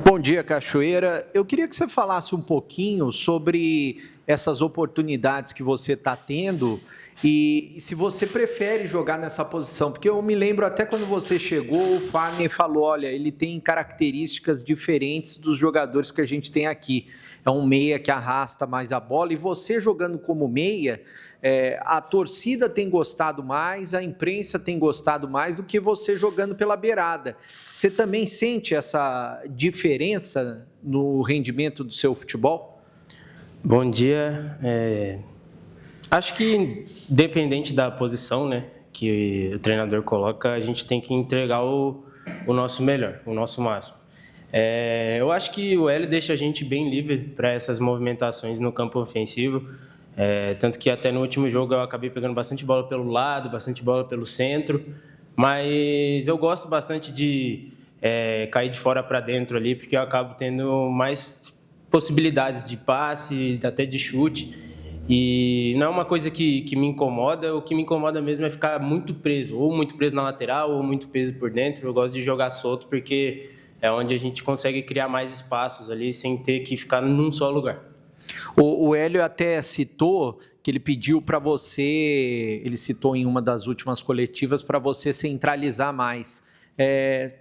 Bom dia, Cachoeira. Eu queria que você falasse um pouquinho sobre essas oportunidades que você está tendo e se você prefere jogar nessa posição, porque eu me lembro até quando você chegou, o Fagner falou, olha, ele tem características diferentes dos jogadores que a gente tem aqui. É um meia que arrasta mais a bola e você jogando como meia, a torcida tem gostado mais, a imprensa tem gostado mais do que você jogando pela beirada. Você também sente essa diferença no rendimento do seu futebol? Bom dia. Acho que, independente da posição, né, que o treinador coloca, a gente tem que entregar o nosso melhor, o nosso máximo. Eu acho que o Hélio deixa a gente bem livre para essas movimentações no campo ofensivo. Tanto que até no último jogo eu acabei pegando bastante bola pelo lado, bastante bola pelo centro. Mas eu gosto bastante de cair de fora para dentro ali, porque eu acabo tendo mais possibilidades de passe, até de chute. E não é uma coisa que me incomoda, o que me incomoda mesmo é ficar muito preso, ou muito preso na lateral, ou muito preso por dentro. Eu gosto de jogar solto, porque é onde a gente consegue criar mais espaços ali, sem ter que ficar num só lugar. O Hélio até citou que ele pediu para você, ele citou em uma das últimas coletivas, para você centralizar mais.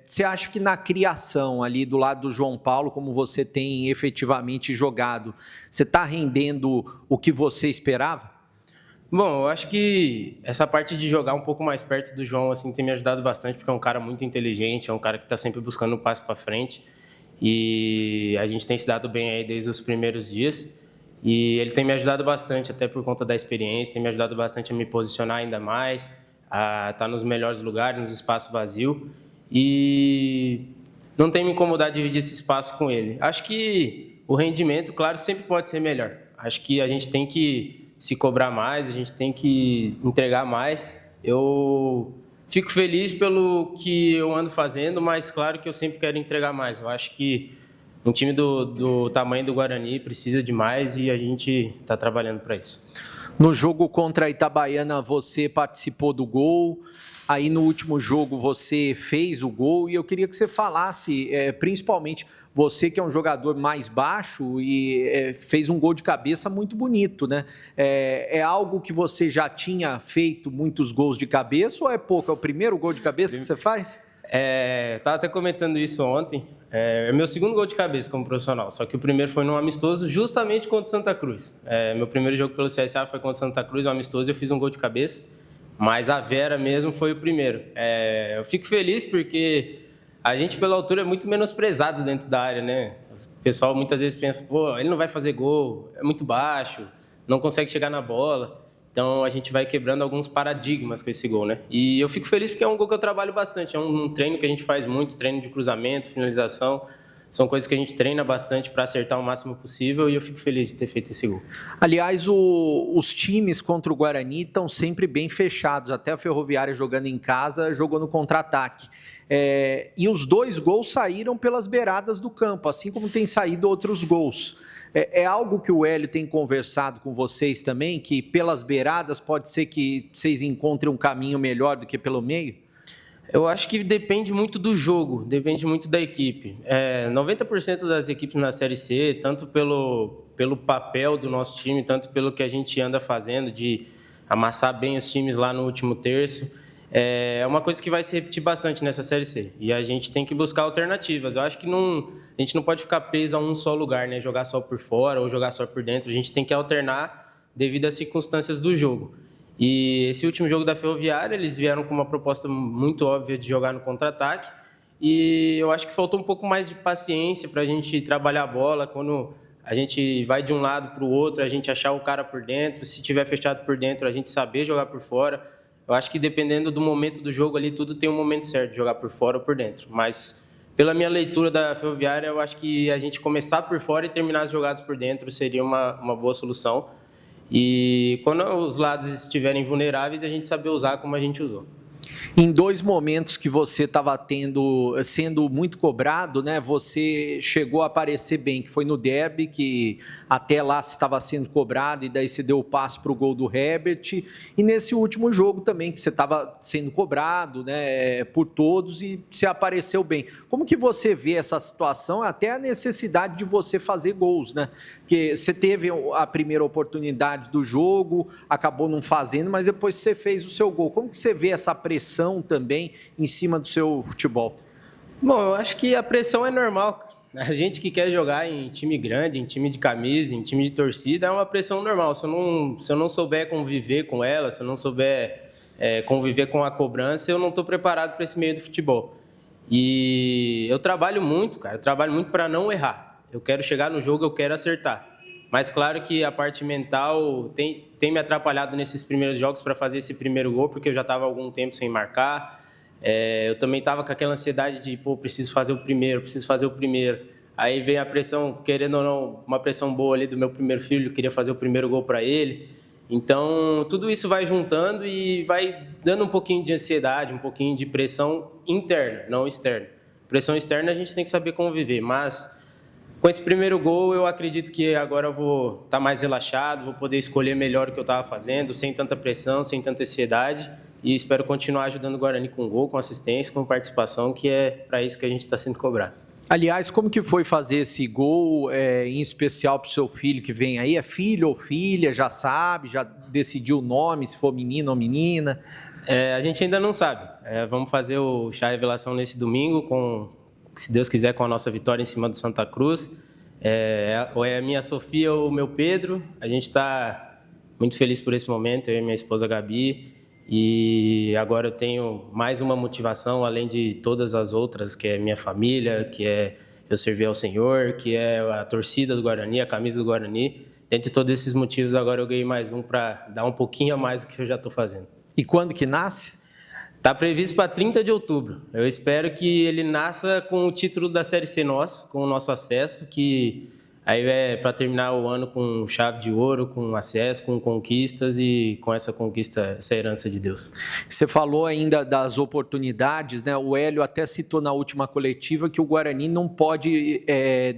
Você acha que na criação ali do lado do João Paulo, como você tem efetivamente jogado, você está rendendo o que você esperava? Bom, eu acho que essa parte de jogar um pouco mais perto do João assim tem me ajudado bastante, porque é um cara muito inteligente, é um cara que está sempre buscando um passo para frente. E a gente tem se dado bem aí desde os primeiros dias. E ele tem me ajudado bastante, até por conta da experiência, tem me ajudado bastante a me posicionar ainda mais, a estar nos melhores lugares, nos espaços vazios. E não tem me incomodado dividir esse espaço com ele. Acho que o rendimento, claro, sempre pode ser melhor. Acho que a gente tem que se cobrar mais, a gente tem que entregar mais. Eu fico feliz pelo que eu ando fazendo, mas claro que eu sempre quero entregar mais. Eu acho que um time do tamanho do Guarani precisa de mais e a gente está trabalhando para isso. No jogo contra a Itabaiana, você participou do gol. Aí no último jogo você fez o gol e eu queria que você falasse, principalmente você que é um jogador mais baixo e fez um gol de cabeça muito bonito, né? É algo que você já tinha feito muitos gols de cabeça ou é pouco? É o primeiro gol de cabeça que você faz? Estava até comentando isso ontem. É meu segundo gol de cabeça como profissional, só que o primeiro foi num amistoso justamente contra o Santa Cruz. Meu primeiro jogo pelo CSA foi contra o Santa Cruz, um amistoso, e eu fiz um gol de cabeça. Mas a Vera mesmo foi o primeiro. Eu fico feliz porque a gente, pela altura, é muito menosprezado dentro da área, né? O pessoal muitas vezes pensa, pô, ele não vai fazer gol, é muito baixo, não consegue chegar na bola. Então, a gente vai quebrando alguns paradigmas com esse gol, né? E eu fico feliz porque é um gol que eu trabalho bastante. É um treino que a gente faz muito, treino de cruzamento, finalização. São coisas que a gente treina bastante para acertar o máximo possível e eu fico feliz de ter feito esse gol. Aliás, os times contra o Guarani estão sempre bem fechados. Até a Ferroviária jogando em casa, jogou no contra-ataque. E os dois gols saíram pelas beiradas do campo, assim como tem saído outros gols. É algo que o Hélio tem conversado com vocês também, que pelas beiradas pode ser que vocês encontrem um caminho melhor do que pelo meio? Eu acho que depende muito do jogo, depende muito da equipe. 90% das equipes na Série C, tanto pelo papel do nosso time, tanto pelo que a gente anda fazendo, de amassar bem os times lá no último terço, é uma coisa que vai se repetir bastante nessa Série C. E a gente tem que buscar alternativas. Eu acho que a gente não pode ficar preso a um só lugar, né? Jogar só por fora ou jogar só por dentro. A gente tem que alternar devido às circunstâncias do jogo. E esse último jogo da Ferroviária, eles vieram com uma proposta muito óbvia de jogar no contra-ataque. E eu acho que faltou um pouco mais de paciência para a gente trabalhar a bola. Quando a gente vai de um lado para o outro, a gente achar o cara por dentro. Se tiver fechado por dentro, a gente saber jogar por fora. Eu acho que dependendo do momento do jogo ali, tudo tem um momento certo de jogar por fora ou por dentro. Mas pela minha leitura da Ferroviária, eu acho que a gente começar por fora e terminar as jogadas por dentro seria uma boa solução. E quando os lados estiverem vulneráveis, a gente saber usar como a gente usou. Em dois momentos que você estava sendo muito cobrado, né? Você chegou a aparecer bem, que foi no derby, que até lá você estava sendo cobrado e daí você deu o passe para o gol do Herbert. E nesse último jogo também, que você estava sendo cobrado, né? Por todos e você apareceu bem. Como que você vê essa situação? Até a necessidade de você fazer gols, né? Porque você teve a primeira oportunidade do jogo, acabou não fazendo, mas depois você fez o seu gol. Como que você vê essa pressão também em cima do seu futebol? Bom, eu acho que a pressão é normal. A gente que quer jogar em time grande, em time de camisa, em time de torcida, é uma pressão normal. Se eu não souber conviver com ela, se eu não souber conviver com a cobrança, eu não estou preparado para esse meio do futebol. E eu trabalho muito, cara. Eu trabalho muito para não errar. Eu quero chegar no jogo, eu quero acertar. Mas claro que a parte mental tem me atrapalhado nesses primeiros jogos para fazer esse primeiro gol, porque eu já estava há algum tempo sem marcar. Eu também estava com aquela ansiedade de, preciso fazer o primeiro, preciso fazer o primeiro. Aí vem a pressão, querendo ou não, uma pressão boa ali do meu primeiro filho, queria fazer o primeiro gol para ele. Então, tudo isso vai juntando e vai dando um pouquinho de ansiedade, um pouquinho de pressão interna, não externa. Pressão externa a gente tem que saber conviver, mas com esse primeiro gol, eu acredito que agora eu vou estar mais relaxado, vou poder escolher melhor o que eu estava fazendo, sem tanta pressão, sem tanta ansiedade, e espero continuar ajudando o Guarani com gol, com assistência, com participação, que é para isso que a gente está sendo cobrado. Aliás, como que foi fazer esse gol, em especial para o seu filho que vem aí? É filho ou filha? Já sabe? Já decidiu o nome, se for menino ou menina? A gente ainda não sabe. Vamos fazer o chá revelação nesse domingo, se Deus quiser, com a nossa vitória em cima do Santa Cruz. Ou é a minha Sofia ou o meu Pedro. A gente está muito feliz por esse momento, eu e minha esposa Gabi. E agora eu tenho mais uma motivação, além de todas as outras, que é minha família, que é eu servir ao Senhor, que é a torcida do Guarani, a camisa do Guarani. Dentre todos esses motivos, agora eu ganhei mais um para dar um pouquinho a mais do que eu já estou fazendo. E quando que nasce? Está previsto para 30 de outubro. Eu espero que ele nasça com o título da Série C nosso, com o nosso acesso, que aí é para terminar o ano com chave de ouro, com acesso, com conquistas e com essa conquista, essa herança de Deus. Você falou ainda das oportunidades, né? O Hélio até citou na última coletiva que o Guarani não pode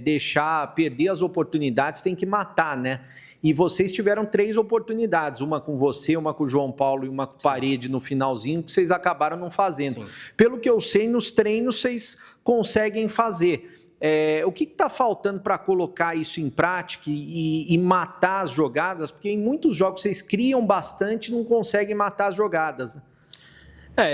deixar perder as oportunidades, tem que matar, né? E vocês tiveram 3 oportunidades, uma com você, uma com o João Paulo e uma com o Parede no finalzinho, que vocês acabaram não fazendo. Sim. Pelo que eu sei, nos treinos vocês conseguem fazer. O que está faltando para colocar isso em prática e matar as jogadas? Porque em muitos jogos vocês criam bastante e não conseguem matar as jogadas, né?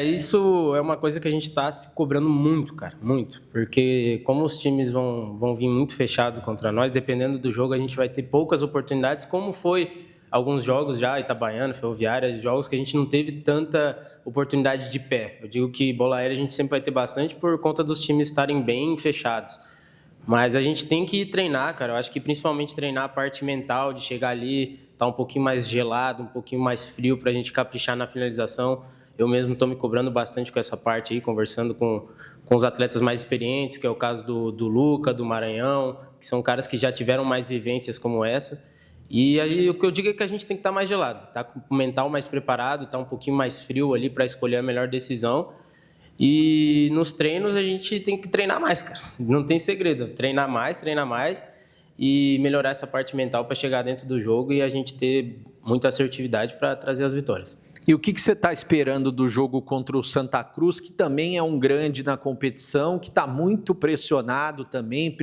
Isso é uma coisa que a gente está se cobrando muito, cara, muito. Porque como os times vão vir muito fechados contra nós, dependendo do jogo, a gente vai ter poucas oportunidades, como foi alguns jogos já, Itabaiana, Ferroviária, jogos que a gente não teve tanta oportunidade de pé. Eu digo que bola aérea a gente sempre vai ter bastante por conta dos times estarem bem fechados. Mas a gente tem que treinar, cara. Eu acho que principalmente treinar a parte mental, de chegar ali, estar um pouquinho mais gelado, um pouquinho mais frio para a gente caprichar na finalização. Eu mesmo estou me cobrando bastante com essa parte aí, conversando com os atletas mais experientes, que é o caso do Luca, do Maranhão, que são caras que já tiveram mais vivências como essa. E aí, o que eu digo é que a gente tem que estar mais gelado, tá com o mental mais preparado, tá um pouquinho mais frio ali para escolher a melhor decisão. E nos treinos a gente tem que treinar mais, cara. Não tem segredo. Treinar mais e melhorar essa parte mental para chegar dentro do jogo e a gente ter muita assertividade para trazer as vitórias. E o que você está esperando do jogo contra o Santa Cruz, que também é um grande na competição, que está muito pressionado também,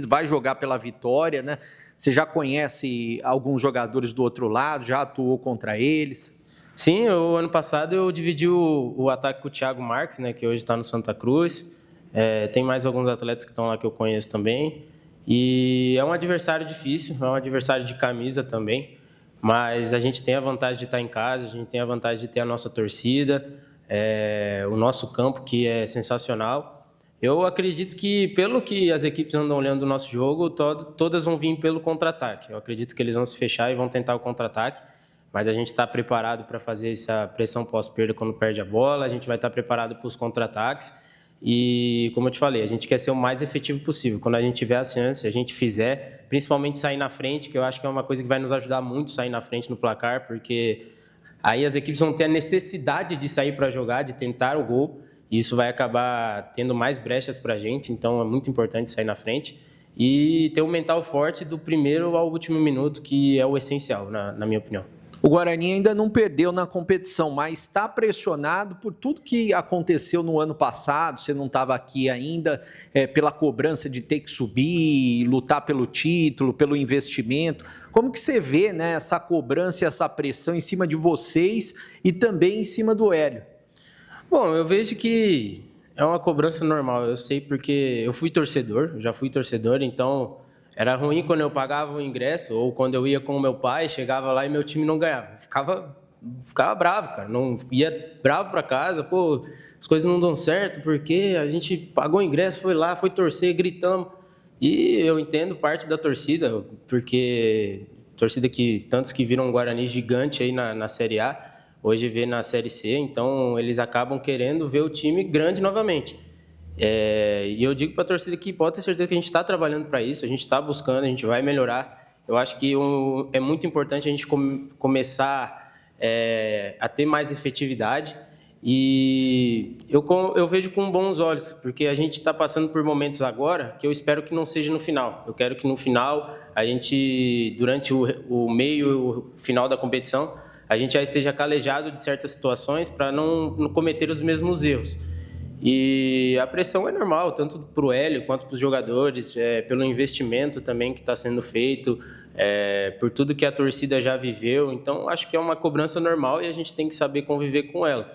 vai jogar pela vitória, né? Você já conhece alguns jogadores do outro lado, já atuou contra eles? Sim, o ano passado eu dividi o ataque com o Thiago Marques, né, que hoje está no Santa Cruz. Tem mais alguns atletas que estão lá que eu conheço também. E é um adversário difícil, é um adversário de camisa também. Mas a gente tem a vantagem de estar em casa, a gente tem a vantagem de ter a nossa torcida, o nosso campo, que é sensacional. Eu acredito que, pelo que as equipes andam olhando o nosso jogo, todas vão vir pelo contra-ataque. Eu acredito que eles vão se fechar e vão tentar o contra-ataque. Mas a gente está preparado para fazer essa pressão pós-perda quando perde a bola, a gente vai estar preparado para os contra-ataques e, como eu te falei, a gente quer ser o mais efetivo possível. Quando a gente tiver a chance, a gente fizer, principalmente sair na frente, que eu acho que é uma coisa que vai nos ajudar muito, sair na frente no placar, porque Aí as equipes vão ter a necessidade de sair para jogar, de tentar o gol, e isso vai acabar tendo mais brechas para a gente, então é muito importante sair na frente e ter um mental forte do primeiro ao último minuto, que é o essencial, na minha opinião. O Guarani ainda não perdeu na competição, mas está pressionado por tudo que aconteceu no ano passado. Você não estava aqui ainda, pela cobrança de ter que subir, lutar pelo título, pelo investimento. Como que você vê, né, essa cobrança e essa pressão em cima de vocês e também em cima do Hélio? Bom, eu vejo que é uma cobrança normal. Eu sei porque eu fui torcedor, já fui torcedor, então... Era ruim quando eu pagava o ingresso ou quando eu ia com o meu pai, chegava lá e meu time não ganhava. Ficava bravo, cara. Não ia bravo para casa, pô, as coisas não dão certo porque a gente pagou o ingresso, foi lá, foi torcer, gritamos. E eu entendo parte da torcida, porque torcida que tantos que viram um Guarani gigante aí na Série A, hoje vê na Série C, então eles acabam querendo ver o time grande novamente. E eu digo para a torcida que pode ter certeza que a gente está trabalhando para isso, a gente está buscando, a gente vai melhorar. Eu acho que é muito importante a gente começar a ter mais efetividade e eu vejo com bons olhos, porque a gente está passando por momentos agora que eu espero que não seja no final. Eu quero que no final, a gente, durante o meio e o final da competição, a gente já esteja calejado de certas situações para não cometer os mesmos erros. E a pressão é normal, tanto para o Hélio quanto para os jogadores, pelo investimento também que está sendo feito, por tudo que a torcida já viveu. Então, acho que é uma cobrança normal e a gente tem que saber conviver com ela.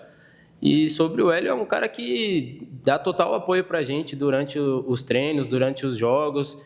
E sobre o Hélio, é um cara que dá total apoio para a gente durante os treinos, durante os jogos,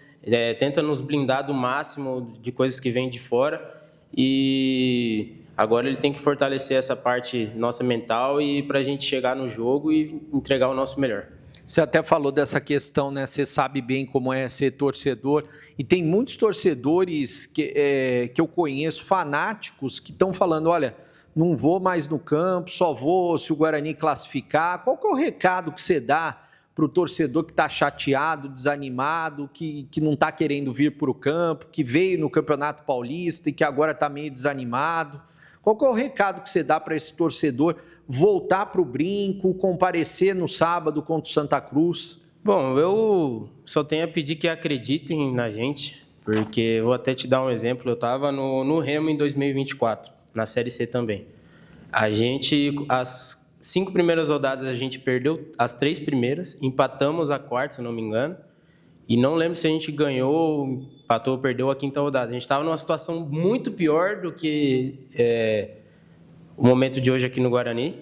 tenta nos blindar do máximo de coisas que vêm de fora. E agora ele tem que fortalecer essa parte nossa mental e para a gente chegar no jogo e entregar o nosso melhor. Você até falou dessa questão, né? Você sabe bem como é ser torcedor e tem muitos torcedores que eu conheço, fanáticos, que estão falando, olha, não vou mais no campo, só vou se o Guarani classificar. Qual que é o recado que você dá para o torcedor que está chateado, desanimado, que não está querendo vir para o campo, que veio no Campeonato Paulista e que agora está meio desanimado? Qual que é o recado que você dá para esse torcedor voltar para o brinco, comparecer no sábado contra o Santa Cruz? Bom, eu só tenho a pedir que acreditem na gente, porque eu vou até te dar um exemplo. Eu estava no Remo em 2024, na Série C também. As 5 primeiras rodadas, a gente perdeu as 3 primeiras, empatamos a quarta, se não me engano, e não lembro se a gente ganhou, empatou ou perdeu a 5ª rodada. A gente estava numa situação muito pior do que o momento de hoje aqui no Guarani.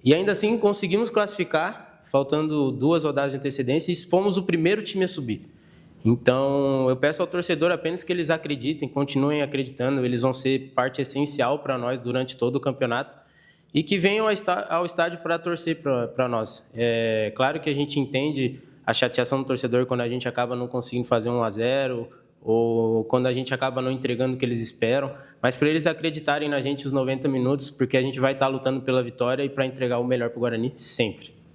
E ainda assim conseguimos classificar, faltando 2 rodadas de antecedência, e fomos o primeiro time a subir. Então, eu peço ao torcedor apenas que eles acreditem, continuem acreditando. Eles vão ser parte essencial para nós durante todo o campeonato. E que venham ao estádio para torcer para nós. É claro que a gente entende a chateação do torcedor quando a gente acaba não conseguindo fazer 1-0 ou quando a gente acaba não entregando o que eles esperam, mas para eles acreditarem na gente os 90 minutos, porque a gente vai estar lutando pela vitória e para entregar o melhor para o Guarani sempre.